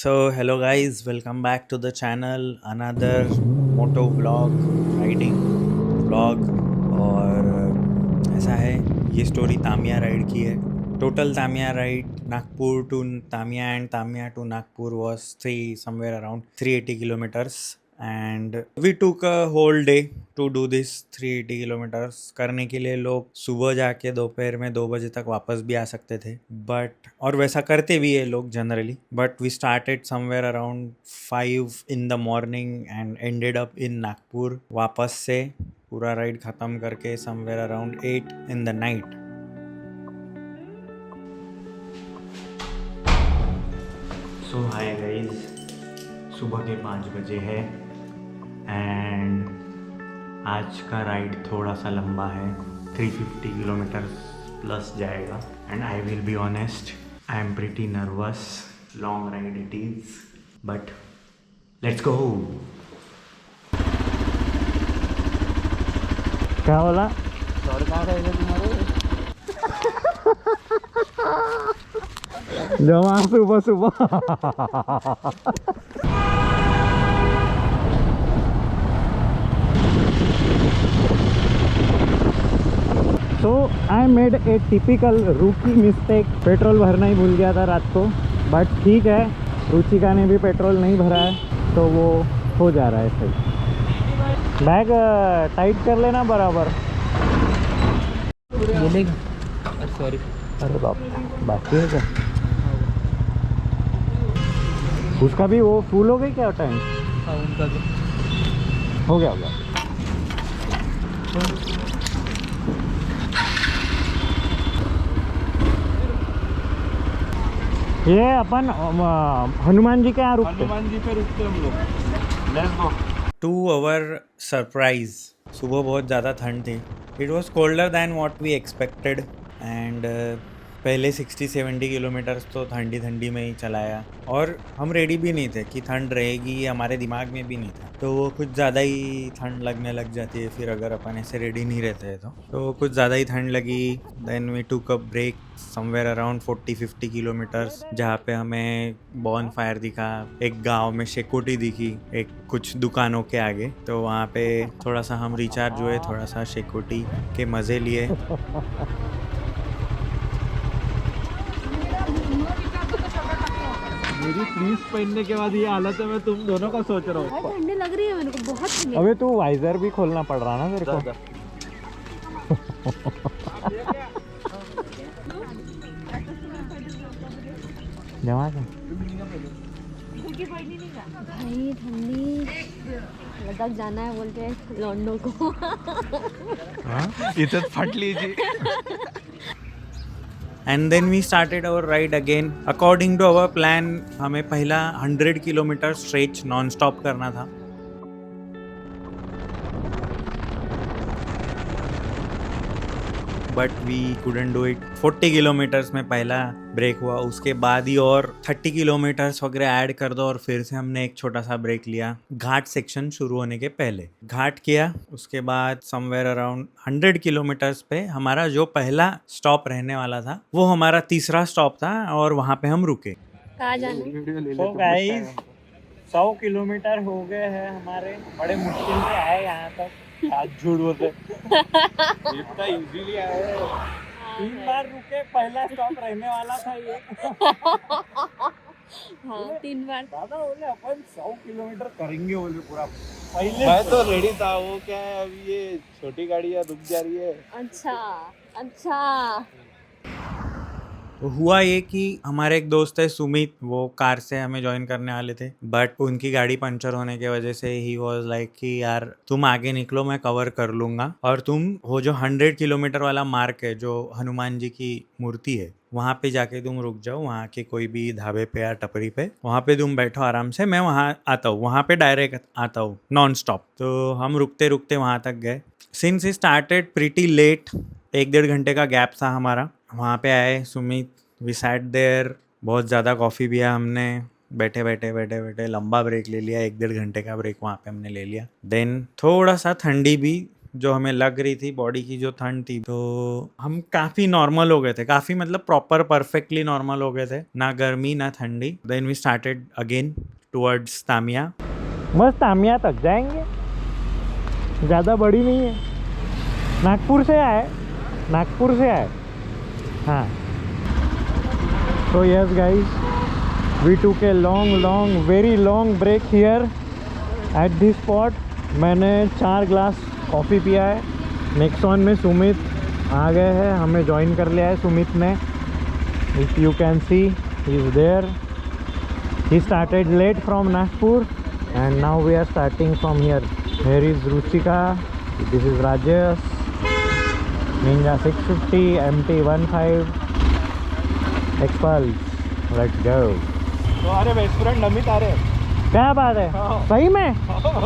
Hello guys, welcome back to the channel. Another moto vlog, riding vlog. और ऐसा है, ये स्टोरी तामिया राइड की है. Total Tamia ride Nagpur to Tamia and Tamia to Nagpur was somewhere around 380 kilometers. And we took a whole day to do this 380 kilometres. करने के लिए लोग सुबह जाके दोपहर में 2 बजे तक वापस भी आ सकते थे, बट और वैसा करते भी है लोग generally, but we started somewhere around 5 in the morning and ended up in Nagpur. वापस से पूरा राइड ख़त्म करके somewhere around 8 in the night. So hi guys, सुबह के 5 बजे है एंड आज का राइड थोड़ा सा लंबा है. 350 किलोमीटर्स प्लस जाएगा and I will be honest, I am pretty nervous. Long ride it is, but let's go. क्या बोला? जमा सुबह सुबह. तो आई मेड ए टिपिकल रूकी मिस्टेक. पेट्रोल भरना ही भूल गया था रात को, बट ठीक है, रुचिका ने भी पेट्रोल नहीं भरा है तो वो हो जा रहा है सही. बैग टाइट कर लेना बराबर. सॉरी. अरे बाकी है क्या? उसका भी वो फुल हो गई क्या टाइम? हाँ, उनका भी हो गया. ये अपन हनुमान जी के यहाँ रुकते. हनुमान जी पे रुकते हम लोग. Let's go. 2 hour surprise. सुबह बहुत ज़्यादा ठंड थी. It was colder than what we expected and पहले 60-70 किलोमीटर्स तो ठंडी में ही चलाया, और हम रेडी भी नहीं थे कि ठंड रहेगी, ये हमारे दिमाग में भी नहीं था. तो वो कुछ ज़्यादा ही ठंड लगने लग जाती है फिर अगर अपन ऐसे रेडी नहीं रहते हैं तो कुछ ज़्यादा ही ठंड लगी. Then we took a break somewhere around 40-50 kilometres, जहाँ पे हमें बॉन फायर दिखा. एक गांव में शेकोटी दिखी एक कुछ दुकानों के आगे, तो वहाँ पे थोड़ा सा हम रिचार्ज हुए, थोड़ा सा शेकोटी के मज़े लिए. मेरी फ्रीज पहनने के बाद ये हालत है, मैं तुम दोनों का सोच रहा हूँ. ठंडी लग रही है मेरे को, बहुत ठंडी. अबे तू वाइजर भी खोलना पड़ रहा ना मेरे को. जमा भाई ठंडी. लद्दाख जाना है बोलते हैं लॉन्डो को. इथं फाटली जी. And then we started our ride again according to our plan. हमें पहला 100 किलोमीटर स्ट्रेच नॉन स्टॉप करना था, but we couldn't do it. 40 kilometres में पहला ब्रेक हुआ, उसके बाद ही और 30 किलोमीटर्स वगैरह ऐड कर दो और फिर से हमने एक छोटा सा ब्रेक लिया घाट सेक्शन शुरू होने के पहले. घाट किया, उसके बाद समवेयर अराउंड 100 किलोमीटर्स पे हमारा जो पहला स्टॉप रहने वाला था वो हमारा तीसरा स्टॉप था और वहाँ पे हम रुके. कहाँ जाना? तो गाइस 100 किलोमीटर हो गए हैं हमारे, बड़े मुश्किल से आए यहाँ तक. आज झूठ बोलते. इतना इजीली आए. 3 बार रुके, पहला स्टॉप रहने वाला था ये. हाँ 3 बार. दादा बोले अपन 100 किलोमीटर करेंगे बोले पूरा. पहले मैं तो रेडी था. वो क्या है, अभी ये छोटी गाड़ी है, रुक जा रही है. अच्छा. तो हुआ ये कि हमारे एक दोस्त है सुमित, वो कार से हमें ज्वाइन करने वाले थे, बट उनकी गाड़ी पंचर होने की वजह से ही वाज लाइक कि यार तुम आगे निकलो, मैं कवर कर लूंगा, और तुम वो जो 100 किलोमीटर वाला मार्क है जो हनुमान जी की मूर्ति है वहाँ पे जाके तुम रुक जाओ, वहाँ के कोई भी ढाबे पे या टपरी पे, वहाँ पे तुम बैठो आराम से, मैं वहाँ आता हूँ, वहाँ पे डायरेक्ट आता हूँ नॉन स्टॉप. तो हम रुकते रुकते वहाँ तक गए. Since he started pretty late, 1-1.5 घंटे का गैप था हमारा. वहाँ पे आए सुमित, वी सैट देयर, बहुत ज़्यादा कॉफ़ी पिया हमने, बैठे लंबा ब्रेक ले लिया. 1-1.5 घंटे का ब्रेक वहाँ पे हमने ले लिया. देन थोड़ा सा ठंडी भी जो हमें लग रही थी, बॉडी की जो ठंड थी, तो हम काफ़ी नॉर्मल हो गए थे, काफ़ी मतलब प्रॉपर परफेक्टली नॉर्मल हो गए थे, ना गर्मी ना ठंडी। Then we started again towards Tamia. बस तामिया तक जाएंगे, ज़्यादा बड़ी नहीं है। नागपुर से आए, नागपुर से आए। हाँ, तो yes guys, we took a long very long break here at this spot. मैंने 4 ग्लास कॉफ़ी पिया है। नेक्सॉन में सुमित आ गए हैं, हमें ज्वाइन कर लिया है सुमित ने। If you can see, he is there. He started late from Nagpur and now we are starting from here. Here is Ruchika, this is Rajesh, Ninja 650, MT-15, Expulse, let's go। तो अरे बेस्ट फ्रेंड नमित आ रहे हैं। क्या बात है, सही में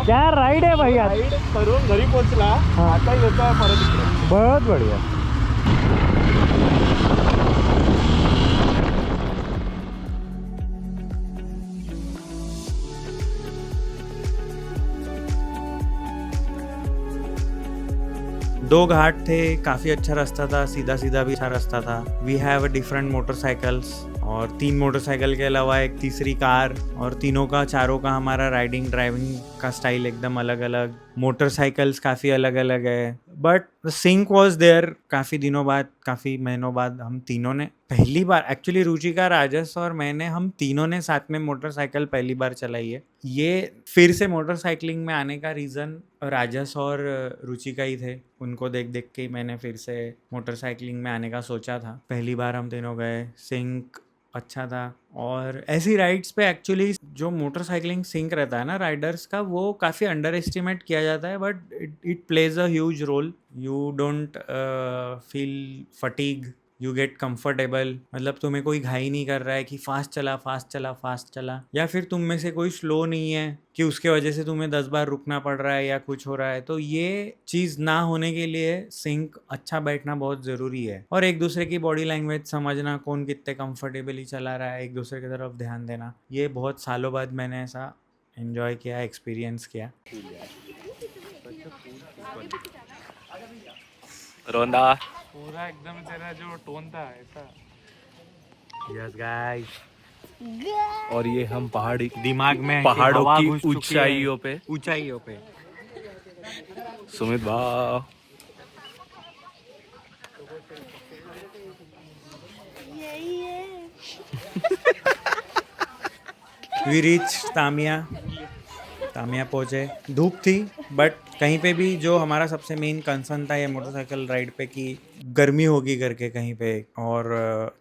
क्या राइड है भैया। राइड करून घरी पोहोचला, आता येतो आहे परत इकडे। बहुत बढ़िया। दो घाट थे, काफ़ी अच्छा रास्ता था, सीधा सीधा भी अच्छा रास्ता था। वी हैव डिफरेंट मोटरसाइकिल्स, और 3 मोटरसाइकिल के अलावा एक तीसरी कार, और तीनों का चारों का हमारा राइडिंग ड्राइविंग का स्टाइल एकदम अलग अलग। मोटरसाइकिल्स काफ़ी अलग अलग है, बट सिंक वॉज देयर। काफ़ी दिनों बाद, काफ़ी महीनों बाद हम तीनों ने पहली बार, एक्चुअली रुचिका, राजस और मैंने, हम तीनों ने साथ में मोटरसाइकिल पहली बार चलाई है। ये फिर से मोटरसाइकिलिंग में आने का रीज़न राजस और रुचिका ही थे। उनको देख देख के मैंने फिर से मोटरसाइकिलिंग में आने का सोचा था। पहली बार हम तीनों गए, सिंक अच्छा था। और ऐसी राइड्स पे एक्चुअली जो मोटरसाइकिलिंग सिंक रहता है ना राइडर्स का, वो काफ़ी अंडर एस्टिमेट किया जाता है, but it plays a huge role. You don't feel fatigue, you get comfortable. मतलब तुम्हें कोई घाई नहीं कर रहा है कि फास्ट चला, या फिर तुम में से कोई स्लो नहीं है कि उसके वजह से तुम्हें 10 बार रुकना पड़ रहा है या कुछ हो रहा है। तो ये चीज़ ना होने के लिए सिंक अच्छा बैठना बहुत ज़रूरी है, और एक दूसरे की बॉडी लैंग्वेज समझना, कौन कितने कंफर्टेबली चला रहा है, एक दूसरे की तरफ ध्यान देना। ये बहुत सालों बाद मैंने ऐसा एंजॉय किया, एक्सपीरियंस किया। रोंदा पूरा एकदम तेरा जो टोन था ऐसा। यस गाइस, और ये हम पहाड़ी दिमाग में पहाड़ों हवा की घुस चुकी है। ऊंचाइयों पे सुमित भा वी रीच तामिया पहुँचे। धूप थी, बट कहीं पे भी जो हमारा सबसे मेन कंसर्न था ये मोटरसाइकिल राइड पे कि गर्मी होगी करके कहीं पे, और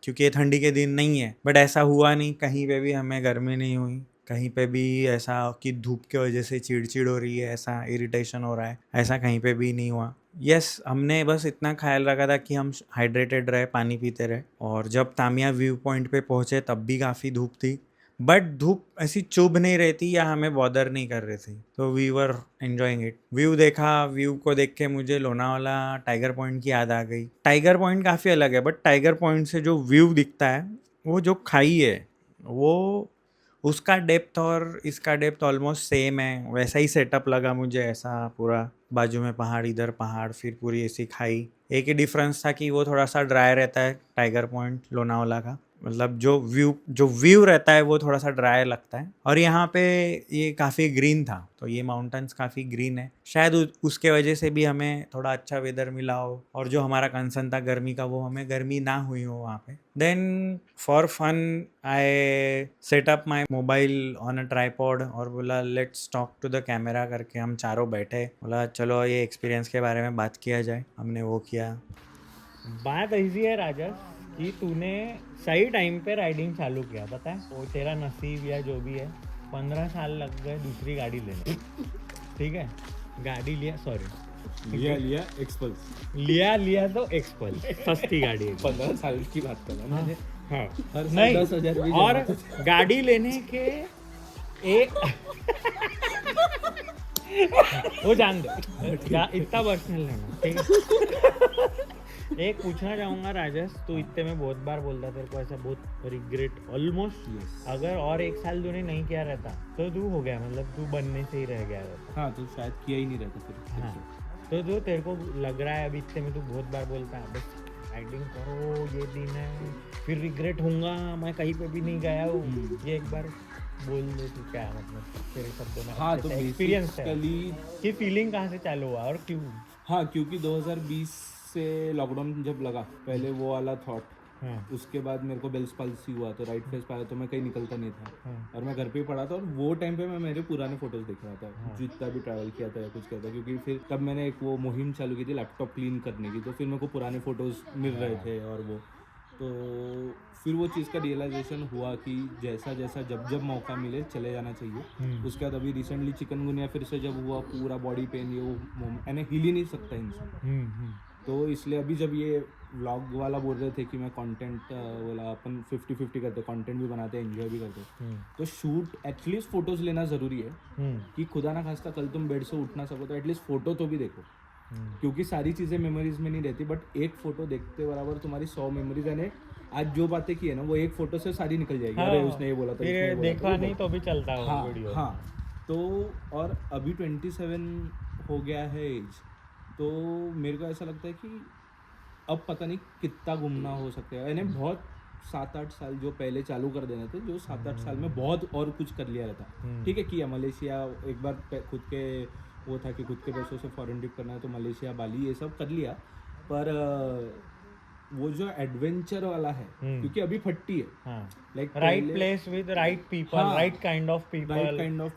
क्योंकि ये ठंडी के दिन नहीं है, बट ऐसा हुआ नहीं। कहीं पे भी हमें गर्मी नहीं हुई, कहीं पे भी ऐसा कि धूप की वजह से चिड़चिड़ हो रही है, ऐसा इरिटेशन हो रहा है, ऐसा कहीं पे भी नहीं हुआ। यस, हमने बस इतना ख्याल रखा था कि हम हाइड्रेटेड रहे, पानी पीते रहे। और जब तामिया व्यू पॉइंट पे पहुँचे तब भी काफ़ी धूप थी, बट धूप ऐसी चुभ नहीं रहती या हमें बॉदर नहीं कर रही थी, तो we were enjoying it. View देखा, व्यू को देख के मुझे लोनावाला टाइगर पॉइंट की याद आ गई। टाइगर पॉइंट काफ़ी अलग है, बट टाइगर पॉइंट से जो व्यू दिखता है, वो जो खाई है, वो उसका डेप्थ और इसका डेप्थ ऑलमोस्ट सेम है। वैसा ही सेटअप लगा मुझे, ऐसा पूरा बाजू में पहाड़, इधर पहाड़, फिर पूरी ऐसी खाई। एक ही डिफरेंस था कि वो थोड़ा सा ड्राई रहता है टाइगर पॉइंट लोनावाला का, मतलब जो व्यू रहता है वो थोड़ा सा ड्राई लगता है। और यहाँ पे ये काफ़ी ग्रीन था, तो ये माउंटेन्स काफ़ी ग्रीन है, शायद उसके वजह से भी हमें थोड़ा अच्छा वेदर मिला हो, और जो हमारा कंसर्न था गर्मी का, वो हमें गर्मी ना हुई हो वहाँ पे। Then for fun I set up my mobile on a tripod और बोला let's talk to the camera करके। हम चारों बैठे, बोला चलो ये एक्सपीरियंस के बारे में बात किया जाए। हमने वो किया। बात ऐसी है राजस कि तूने सही टाइम पे राइडिंग चालू किया, पता है, वो तेरा नसीब या जो भी है। 15 साल लग गए दूसरी गाड़ी लेने, ठीक है, गाड़ी लिया, सॉरी लिया एक्सपल्स लिया तो एक्सपल्स सस्ती गाड़ी है। 15 साल की बात कर रहा हूँ। हाँ, हर साल नहीं, 10,000 भी और गाड़ी लेने के एक वो जान दो, इतना पर्सनल लेना, ठीक है। एक पूछना चाहूँगा राजेश, तू इतने में बहुत बार बोलता, तेरे को ऐसा बहुत रिग्रेट ऑलमोस्ट, अगर और 1 साल तूने नहीं किया रहता तो तू हो गया, मतलब तू बनने से ही रह गया रहता। हाँ, तो शायद किया ही नहीं रहता फिर। हाँ, तो जो तेरे को लग रहा है अभी इतने में, तू बहुत बार बोलता है बस राइडिंग करो, ये दिन है, फिर रिग्रेट होऊंगा, मैं कहीं पे भी नहीं गया हूँ, ये एक बार बोल दे तू क्या है, मतलब तेरे शब्दों में। हाँ, तो एक्सपीरियंस है basically- कि फीलिंग कहाँ से चालू हुआ और क्यों? हाँ, क्योंकि 2020 से लॉकडाउन जब लगा, पहले वो वाला थॉट, हाँ उसके बाद मेरे को बेल्स पाल्सी हुआ, तो राइट फेस पाया, तो मैं कहीं निकलता नहीं था हाँ और मैं घर पे ही पड़ा था। और वो टाइम पे मैं मेरे पुराने फोटोज देख रहा था, जितना भी ट्रैवल किया था या कुछ किया था, क्योंकि फिर तब मैंने एक वो मुहिम चालू की थी लैपटॉप क्लीन करने की, तो फिर मेरे को पुराने फोटोज मिल रहे थे। और वो तो फिर वो चीज़ का रियलाइजेशन हुआ कि जैसा जैसा जब जब मौका मिले चले जाना चाहिए। उसके बाद अभी रिसेंटली चिकनगुनिया फिर से जब हुआ, पूरा बॉडी पेन, ये वो यानी हिल ही नहीं सकता इंसान। तो इसलिए अभी जब ये व्लॉग वाला बोल रहे थे कि मैं कंटेंट वाला, अपन 50-50 करते, कंटेंट भी बनाते हैं, एंजॉय भी करते, तो शूट एटलीस्ट फोटोज लेना ज़रूरी है कि खुदा ना खास्ता कल तुम बेड से उठ ना सको तो एटलीस्ट फोटो तो भी देखो, क्योंकि सारी चीज़ें मेमोरीज में नहीं रहती, बट एक फोटो देखते बराबर तुम्हारी 100 मेमोरीज, यानी आज जो बातें की है ना वो एक फोटो से सारी निकल जाएगी। हाँ, अरे उसने ये बोला था, फिर उसने ये बोला देखा था, नहीं तो भी चलता हो हाँ वीडियो। हाँ। तो और अभी 27 हो गया है एज, तो मेरे को ऐसा लगता है कि अब पता नहीं कितना घूमना हो सकता है, यानी बहुत 7-8 साल जो पहले चालू कर देने थे, जो 7-8 साल में बहुत और कुछ कर लिया रहता। ठीक है, किया मलेशिया एक बार, खुद के वो था कि खुद के पैसों से फॉरेन ट्रिप करना है, तो मलेशिया, बाली, ये सब कर लिया, पर वो जो एडवेंचर वाला है, क्योंकि अभी फट्टी है, like right place with right people, right kind of people,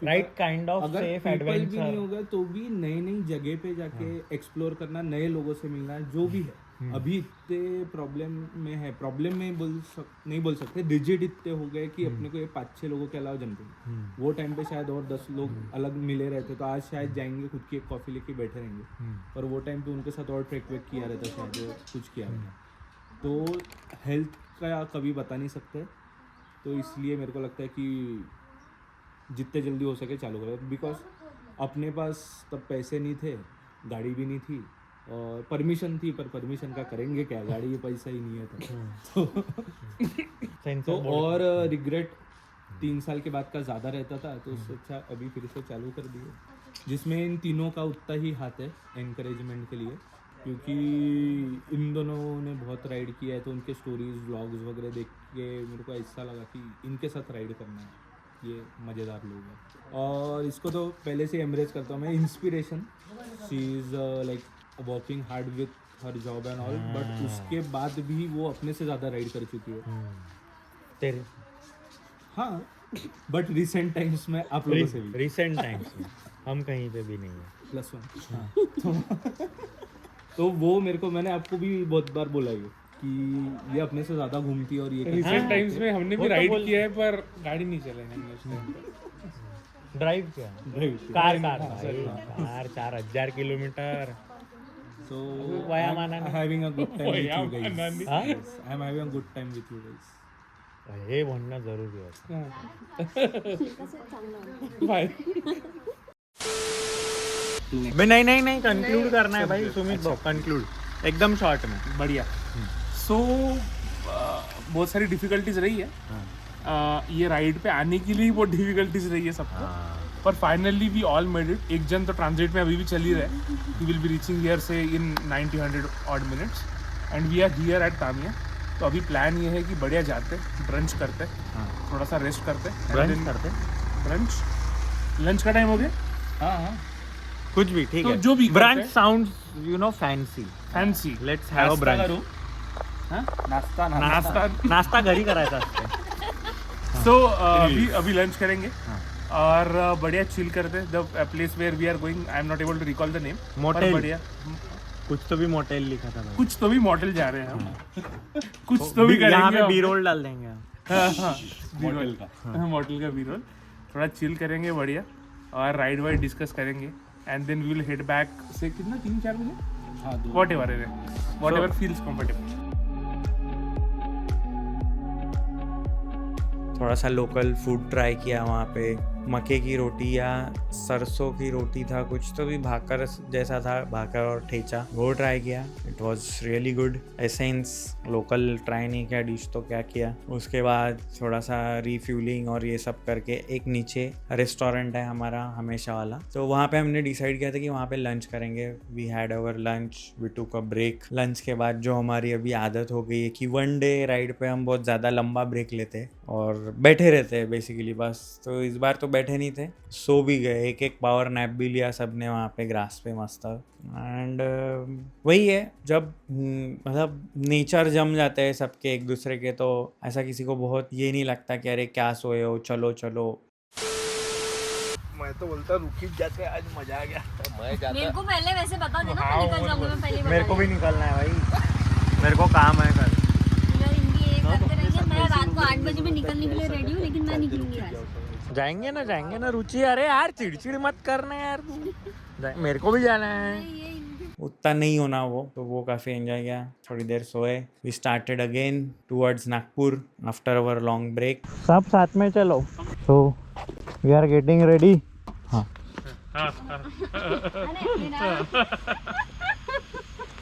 right kind of अगर सेफ people भी एडवेंचर। नहीं होगा तो भी नई नई जगह पे जाके एक्सप्लोर करना, नए लोगों से मिलना, जो भी है। अभी इतने प्रॉब्लम में है, प्रॉब्लम में नहीं बोल सकते, रिजिड इतने हो गए कि अपने को ये 5-6 लोगों के अलावा जमते नहीं। वो टाइम पे शायद और 10 लोग अलग मिले रहते, तो आज शायद जाएंगे खुद की एक कॉफ़ी लेके बैठे रहेंगे, पर वो टाइम पे उनके साथ और ट्रैक वेक किया रहता, शायद वो कुछ किया रहता। तो हेल्थ का कभी बता नहीं सकते, तो इसलिए मेरे को लगता है कि जितने जल्दी हो सके चालू करो, बिकॉज अपने पास तब पैसे नहीं थे, गाड़ी भी नहीं थी, और परमिशन थी, पर परमिशन का करेंगे क्या, गाड़ी ये पैसा ही नहीं है तो और रिग्रेट 3 साल के बाद का ज़्यादा रहता था, तो उससे अच्छा अभी फिर से चालू कर दिए, जिसमें इन तीनों का उतना ही हाथ है एनकरेजमेंट के लिए, क्योंकि इन दोनों ने बहुत राइड किया है, तो उनके स्टोरीज व्लॉग्स वगैरह देख के मेरे को ऐसा लगा कि इनके साथ राइड करना है, ये मज़ेदार लोग हैं। और इसको तो पहले से एमरेज करता हूँ मैं, inspiration, she is like working hard with her job and all, but उसके बाद भी वो अपने से ज़्यादा राइड कर चुकी है तेरे। हाँ, बट रिसेंट टाइम्स में आप लोगों से भी, रिसेंट टाइम्स में हम कहीं पे भी नहीं है +1। हाँ तो वो मेरे को, मैंने आपको भी बहुत बार बोला है कि ये अपने से ज़्यादा घूमती है, और ये रिसेंट टाइम्स में हमने भी राइड किया है, पर गाड़ी नहीं चलाई हमने उस टाइम पे। ड्राइव किया, car 4,000 kilometre. So वयामाना I'm having a good time with you guys. वयामाना हाँ? Yes, I'm having a good time with you guys. हे म्हणणं जरुरी आहे। कसं चांगलं वाटतं. भाई नहीं कंक्लूड करना है भाई सुमित भाई, कंक्लूड एकदम शॉर्ट में। बढ़िया। सो बहुत सारी डिफिकल्टीज रही है ये राइड पे आने के लिए, बहुत डिफिकल्टीज रही है सबको, पर finally we all made it. एक जन तो ट्रांजिट में अभी भी चल ही रहे, he will be reaching here say in 90-100 odd minutes, and we are here at Tamia. तो अभी प्लान ये है कि बढ़िया जाते, ब्रंच करते, थोड़ा सा रेस्ट करते, ब्रंच, लंच का टाइम हो गया, हाँ कुछ भी ठीक तो है, जो भी ब्रंच करते sounds you know fancy, fancy let's have a brunch. नाश्ता घरी करायचा असतो। सो अभी लंच करेंगे और बढ़िया चिल करते। The place where we are going, I am not able to recall the name, motel. बढ़िया, कुछ तो भी मोटेल लिखा था भाई। कुछ तो भी मॉडल जा रहे हैं हम, कुछ तो भी यहाँ करेंगे पे बी रोल डाल देंगे। मॉडल का बी रोल, थोड़ा चिल करेंगे बढ़िया, और राइड वाइड डिस्कस करेंगे, and then we will head back से कितना 3-4 बजे, हाँ, वॉट एवर फील्स कंफर्टेबल। थोड़ा सा लोकल फूड ट्राई किया वहाँ पे, मक्के की रोटी या सरसों की रोटी था, कुछ तो भी भाकर जैसा था, भाकर और ठेचा, वो ट्राई किया। It was really good. Essence local try नहीं किया, डिश तो क्या किया। उसके बाद थोड़ा सा रिफ्यूलिंग और ये सब करके एक नीचे रेस्टोरेंट है हमारा हमेशा वाला, तो वहाँ पे हमने डिसाइड किया था कि वहाँ पे लंच करेंगे। We had our lunch, we took a break. Lunch के बाद जो हमारी अभी आदत हो गई है कि वन डे राइड पे हम बहुत ज़्यादा लंबा ब्रेक लेते और बैठे रहते हैं बेसिकली बस, तो इस बार तो बैठे नहीं थे, सो भी गए। एक एक पावर नैप भी लिया सबने वहाँ पे ग्रास पे मस्त। एंड वही है, जब मतलब नेचर जम जाते हैं सबके एक दूसरे के, तो ऐसा किसी को बहुत ये नहीं लगता कि अरे क्या सोए हो, चलो चलो। मैं तो बोलता रुक ही जाते, आज मजा आ गया। मैं मेरे को पहले वैसे बता देना, मैं निकल जाऊंगी, मैं पहले मेरे को भी निकलना है भाई, मेरे को काम है कल। इनकी ये करते रहेंगे। मैं रात को 8 बजे में निकलने के लिए रेडी हूँ, लेकिन मैं निकलूंगी आज। जाएंगे ना रुचि, अरे यार चिड़चिड़ मत करना यार तू, मेरे को भी जाना है। उतना नहीं होना वो, तो वो काफ़ी एंजॉय किया। थोड़ी देर सोए। We started again towards Nagpur after our long break. सब साथ में चलो। So we are getting ready. हाँ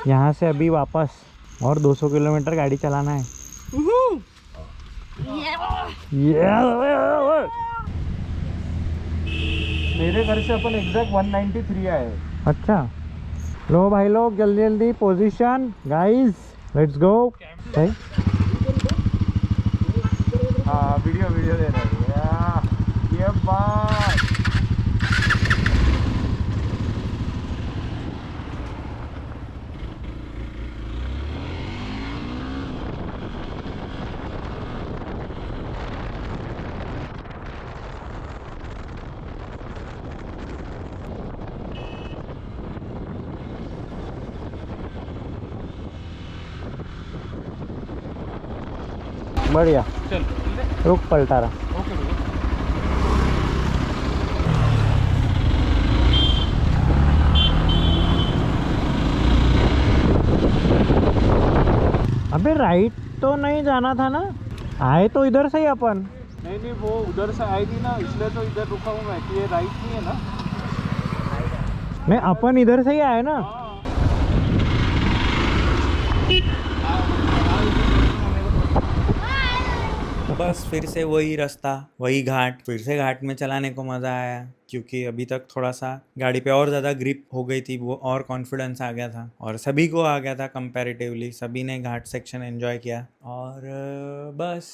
यहाँ से अभी वापस और 200 किलोमीटर गाड़ी चलाना है। मेरे घर से अपन एग्जैक्ट 193 आए। अच्छा, लो भाई लोग जल्दी जल्दी पोजीशन, गाइस लेट्स गो। हाँ वीडियो ले रहे हैं। ये बात बढ़िया, चल रुक पलटा रहा। ओके। अबे राइट तो नहीं जाना था ना, आए तो इधर से ही अपन। नहीं वो उधर से आई थी ना, इसलिए तो इधर रुका हूँ मैं कि ये राइट नहीं है ना। नहीं अपन इधर से ही आए ना। बस फिर से वही रास्ता, वही घाट, फिर से घाट में चलाने को मज़ा आया, क्योंकि अभी तक थोड़ा सा गाड़ी पे और ज़्यादा ग्रिप हो गई थी, वो और कॉन्फिडेंस आ गया था और सभी को आ गया था कंपैरेटिवली। सभी ने घाट सेक्शन एंजॉय किया। और बस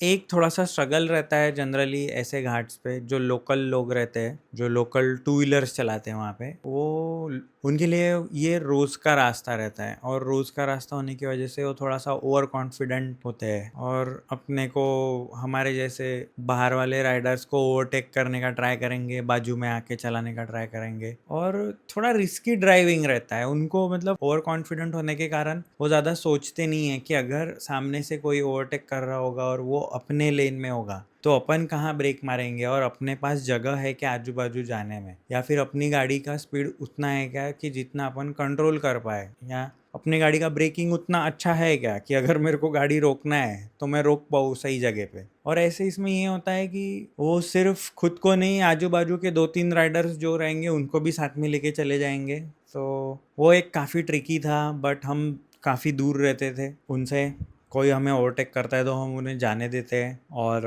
एक थोड़ा सा स्ट्रगल रहता है जनरली ऐसे घाट्स पे, जो लोकल लोग रहते हैं, जो लोकल टू व्हीलर्स चलाते हैं वहाँ पे, वो उनके लिए ये रोज़ का रास्ता रहता है। और रोज़ का रास्ता होने की वजह से वो थोड़ा सा ओवर कॉन्फिडेंट होते हैं और अपने को, हमारे जैसे बाहर वाले राइडर्स को ओवरटेक करने का ट्राई करेंगे, बाजू में आके चलाने का ट्राई करेंगे, और थोड़ा रिस्की ड्राइविंग रहता है उनको। मतलब ओवर कॉन्फिडेंट होने के कारण वो ज़्यादा सोचते नहीं है कि अगर सामने से कोई ओवरटेक कर रहा होगा और वो अपने लेन में होगा तो अपन कहाँ ब्रेक मारेंगे, और अपने पास जगह है क्या आजू बाजू जाने में, या फिर अपनी गाड़ी का स्पीड उतना है क्या कि जितना अपन कंट्रोल कर पाए, या अपनी गाड़ी का ब्रेकिंग उतना अच्छा है क्या कि अगर मेरे को गाड़ी रोकना है तो मैं रोक पाऊँ सही जगह पे। और ऐसे इसमें ये होता है कि वो सिर्फ खुद को नहीं, आजू बाजू के 2-3 राइडर्स जो रहेंगे उनको भी साथ में लेके चले जाएंगे। तो वो एक काफ़ी ट्रिकी था, बट हम काफ़ी दूर रहते थे उनसे। कोई हमें ओवरटेक करता है तो हम उन्हें जाने देते हैं, और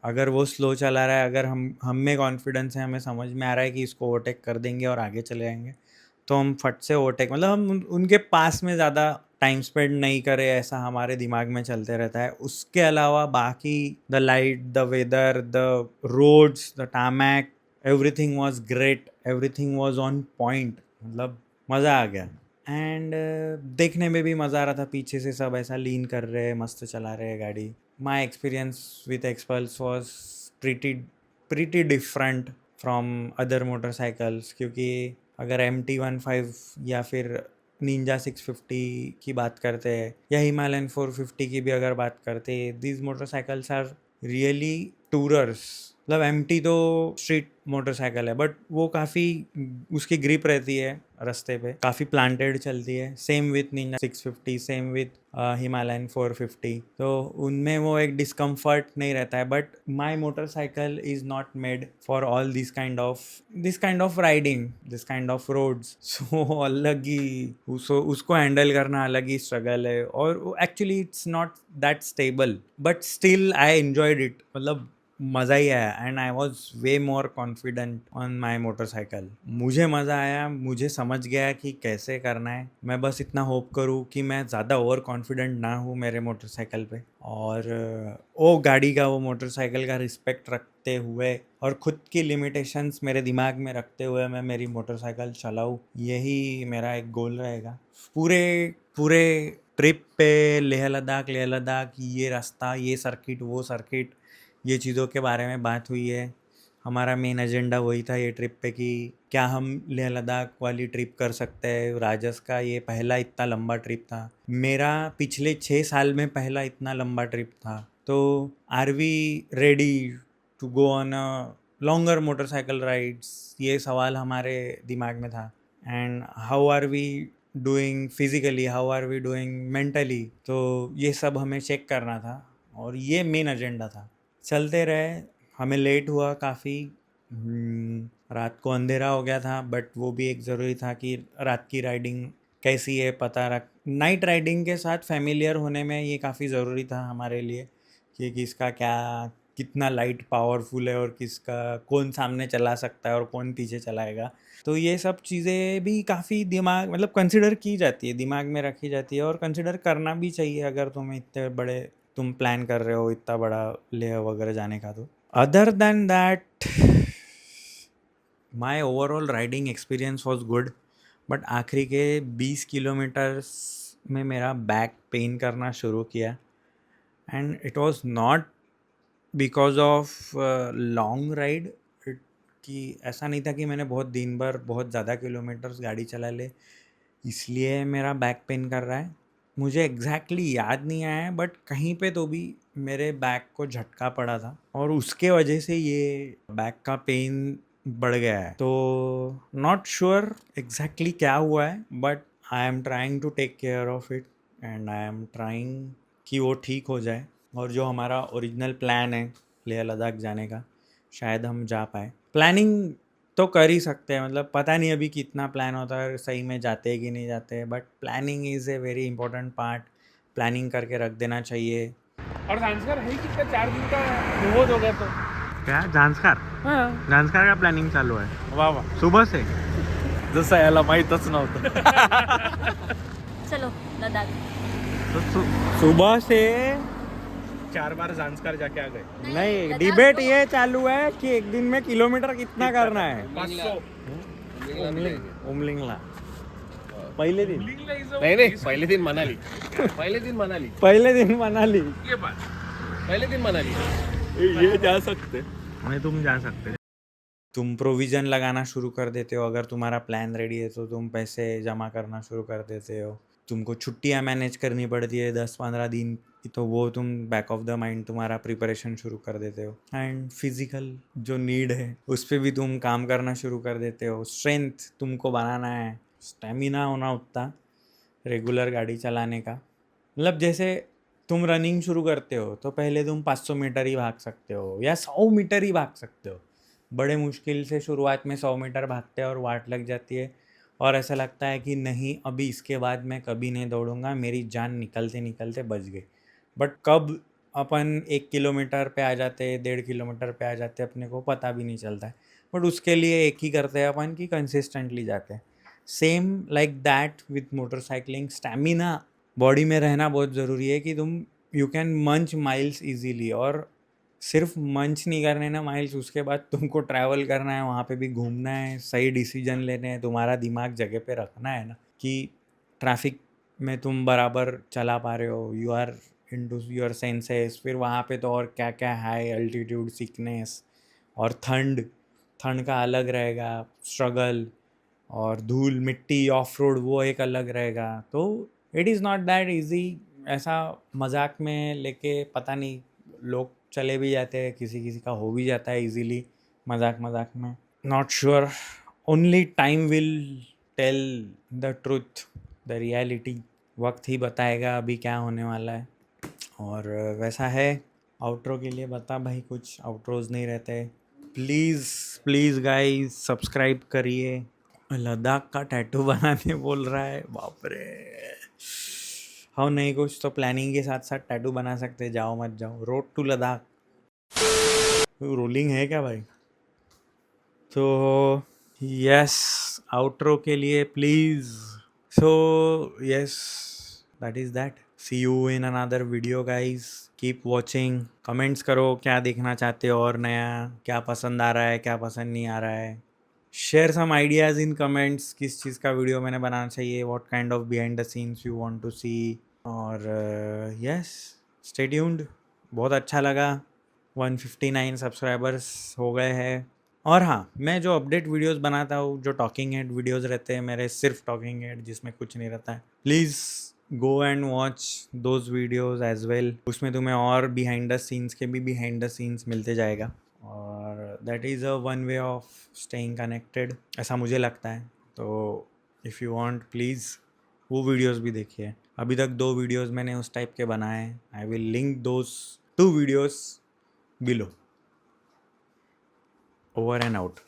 अगर वो स्लो चला रहा है, अगर हम में कॉन्फिडेंस है, हमें समझ में आ रहा है कि इसको ओवरटेक कर देंगे और आगे चले जाएंगे, तो हम फट से ओवरटेक, मतलब हम उनके पास में ज़्यादा टाइम स्पेंड नहीं करे, ऐसा हमारे दिमाग में चलते रहता है। उसके अलावा बाकी the light, the weather, the roads, the tarmac, everything was great, everything was on point, मतलब मज़ा आ गया। एंड देखने में भी मज़ा आ रहा था, पीछे से सब ऐसा लीन कर रहे हैं, मस्त चला रहे हैं गाड़ी। My experience with XPulse was pretty different from other motorcycles, क्योंकि अगर MT-15 या फिर निंजा 650 की बात करते हैं, या हिमालयन 450 की भी अगर बात करते हैं, these motorcycles are really tourers, मतलब एम्प्टी तो स्ट्रीट मोटरसाइकिल है बट वो काफ़ी उसकी ग्रिप रहती है रास्ते पे, काफ़ी प्लांटेड चलती है। Same with Ninja 650, same with Himalayan 450, तो उनमें वो एक डिस्कम्फर्ट नहीं रहता है। But my motorcycle is not made for all this kind of riding, this kind of roads. So अलग ही उसको हैंडल करना अलग ही स्ट्रगल है। और actually it's not that stable but still I enjoyed it, मतलब मज़ा ही आया। And I was way more confident on my motorcycle. मुझे मज़ा आया, मुझे समझ गया कि कैसे करना है। मैं बस इतना होप करूँ कि मैं ज़्यादा ओवर कॉन्फिडेंट ना हूँ मेरे मोटरसाइकिल पे, और वो गाड़ी का, वो मोटरसाइकिल का रिस्पेक्ट रखते हुए और ख़ुद की लिमिटेशंस मेरे दिमाग में रखते हुए मैं मेरी मोटरसाइकिल चलाऊँ, यही मेरा एक गोल रहेगा। पूरे ट्रिप पे लेह लद्दाख ये रास्ता, ये सर्किट, वो सर्किट, ये चीज़ों के बारे में बात हुई है। हमारा मेन एजेंडा वही था ये ट्रिप पे कि क्या हम लेह लद्दाख वाली ट्रिप कर सकते हैं। राजस का ये पहला इतना लंबा ट्रिप था, मेरा पिछले 6 साल में पहला इतना लंबा ट्रिप था। तो are we ready to go on a longer motorcycle rides, ये सवाल हमारे दिमाग में था। And how are we doing physically, how are we doing mentally, तो ये सब हमें चेक करना था और ये मेन एजेंडा था। चलते रहे, हमें लेट हुआ काफ़ी, रात को अंधेरा हो गया था, बट वो भी एक ज़रूरी था कि रात की राइडिंग कैसी है पता रख। नाइट राइडिंग के साथ फैमिलियर होने में ये काफ़ी ज़रूरी था हमारे लिए कि किसका क्या कितना लाइट पावरफुल है और किसका कौन सामने चला सकता है और कौन पीछे चलाएगा। तो ये सब चीज़ें भी काफ़ी दिमाग मतलब कंसिडर की जाती है, दिमाग में रखी जाती है, और कंसिडर करना भी चाहिए अगर तुम प्लान कर रहे हो इतना बड़ा लेह वगैरह जाने का। तो other than that my overall riding experience was good, but आखिरी के 20 किलोमीटर्स में मेरा बैक पेन करना शुरू किया। And it was not because of long ride, कि ऐसा नहीं था कि मैंने बहुत दिन भर बहुत ज़्यादा किलोमीटर्स गाड़ी चला ले इसलिए मेरा बैक पेन कर रहा है। मुझे एग्जैक्टली याद नहीं आया है, बट कहीं पे तो भी मेरे बैक को झटका पड़ा था और उसके वजह से ये बैक का पेन बढ़ गया है। तो नॉट श्योर एग्जैक्टली क्या हुआ है, but I am trying to take care of it and I am trying कि वो ठीक हो जाए। और जो हमारा ओरिजिनल प्लान है लेह लद्दाख जाने का, शायद हम जा पाए। प्लानिंग तो कर ही सकते हैं, मतलब पता नहीं अभी कितना प्लान होता है, सही में जाते हैं कि नहीं जाते हैं, but planning is a very important part. Planning करके रख देना चाहिए। और जांस्कर है कितना 4 दिन का रिवोज हो गया तो क्या जांस्कर? हाँ जांस्कर का प्लानिंग चालू है वाह वाह सुबह से। जसं याला माहीतच नव्हतं. चलो लद्दाख। तो सुबह से 4 बार जांस्कर जाके आ गए. नहीं, डिबेट ये चालू है कि एक दिन में किलोमीटर कितना करना है। 500 उमलिंगला पहले दिन नहीं नहीं, पहले दिन मनाली. पहले दिन मनाली. पहले दिन मनाली ये बात पहले दिन मनाली. ये जा सकते. नहीं, तुम जा सकते। तुम प्रोविज़न लगाना शुरू कर देते हो, अगर तुम्हारा प्लान रेडी है तो तुम पैसे जमा करना शुरू कर देते हो। तुमको छुट्टियां मैनेज करनी पड़ती है 10-15 दिन की, तो वो तुम बैक ऑफ द माइंड तुम्हारा प्रिपरेशन शुरू कर देते हो। एंड फिजिकल जो नीड है उस पर भी तुम काम करना शुरू कर देते हो। स्ट्रेंथ तुमको बनाना है, स्टेमिना होना उतना रेगुलर गाड़ी चलाने का। मतलब जैसे तुम रनिंग शुरू करते हो तो पहले तुम 500 मीटर ही भाग सकते हो या 100 मीटर ही भाग सकते हो। बड़े मुश्किल से शुरुआत में 100 मीटर भागते हैं और वाट लग जाती है और ऐसा लगता है कि नहीं, अभी इसके बाद मैं कभी नहीं दौड़ूंगा, मेरी जान निकलते निकलते बच गई। बट कब अपन 1 किलोमीटर पे आ जाते, 1.5 किलोमीटर पे आ जाते, अपने को पता भी नहीं चलता है। बट उसके लिए एक ही करते हैं अपन कि कंसिस्टेंटली जाते हैं। Same like that with motorcycling, stamina body में रहना बहुत ज़रूरी है कि तुम यू कैन मंच माइल्स इजीली। और सिर्फ मंच नहीं करने ना माइल्स, उसके बाद तुमको ट्रैवल करना है, वहाँ पे भी घूमना है, सही डिसीजन लेने हैं, तुम्हारा दिमाग जगह पे रखना है ना कि ट्रैफिक में तुम बराबर चला पा रहे हो, you are into your senses. फिर वहाँ पे तो और क्या क्या, हाई अल्टीट्यूड सिकनेस और ठंड का अलग रहेगा स्ट्रगल, और धूल मिट्टी ऑफ रोड वो एक अलग रहेगा। तो it is not that easy. ऐसा मजाक में लेके पता नहीं लोग चले भी जाते हैं, किसी किसी का हो भी जाता है इजीली मजाक मजाक में. Not sure, only time will tell the truth, the reality. वक्त ही बताएगा अभी क्या होने वाला है. और वैसा है. आउट्रो के लिए बता भाई, कुछ आउट्रोज नहीं रहते. प्लीज़ प्लीज़ गाइस सब्सक्राइब करिए. लद्दाख का टैटू बनाने बोल रहा है, बाप रे. हाँ नहीं, कुछ तो प्लानिंग के साथ साथ टैटू बना सकते. जाओ मत जाओ, रोड टू लद्दाख. रोलिंग है क्या भाई? तो यस, आउट्रो के लिए please. So yes, that is that. See you in another video guys. Keep watching. Comments करो क्या देखना चाहते हो और नया, क्या पसंद आ रहा है, क्या पसंद नहीं आ रहा है. Share some ideas in comments, किस चीज़ का वीडियो मैंने बनाना चाहिए, what kind of behind the scenes you want to see. और यस, स्टे ट्यून्ड. बहुत अच्छा लगा. 159 सब्सक्राइबर्स हो गए हैं. और हाँ, मैं जो अपडेट वीडियोस बनाता हूँ, जो टॉकिंग हेड वीडियोस रहते हैं मेरे, सिर्फ टॉकिंग हेड जिसमें कुछ नहीं रहता है, please go and watch those videos as well. उसमें तुम्हें और बिहाइंड द सीन्स के भी बिहाइंड द सीन्स मिलते जाएगा. और that is a one way of staying connected, ऐसा मुझे लगता है. तो इफ़ यू वांट प्लीज़ वो वीडियोस भी देखिए. अभी तक 2 वीडियोस मैंने उस टाइप के बनाए हैं. I will link those 2 videos below. Over and out.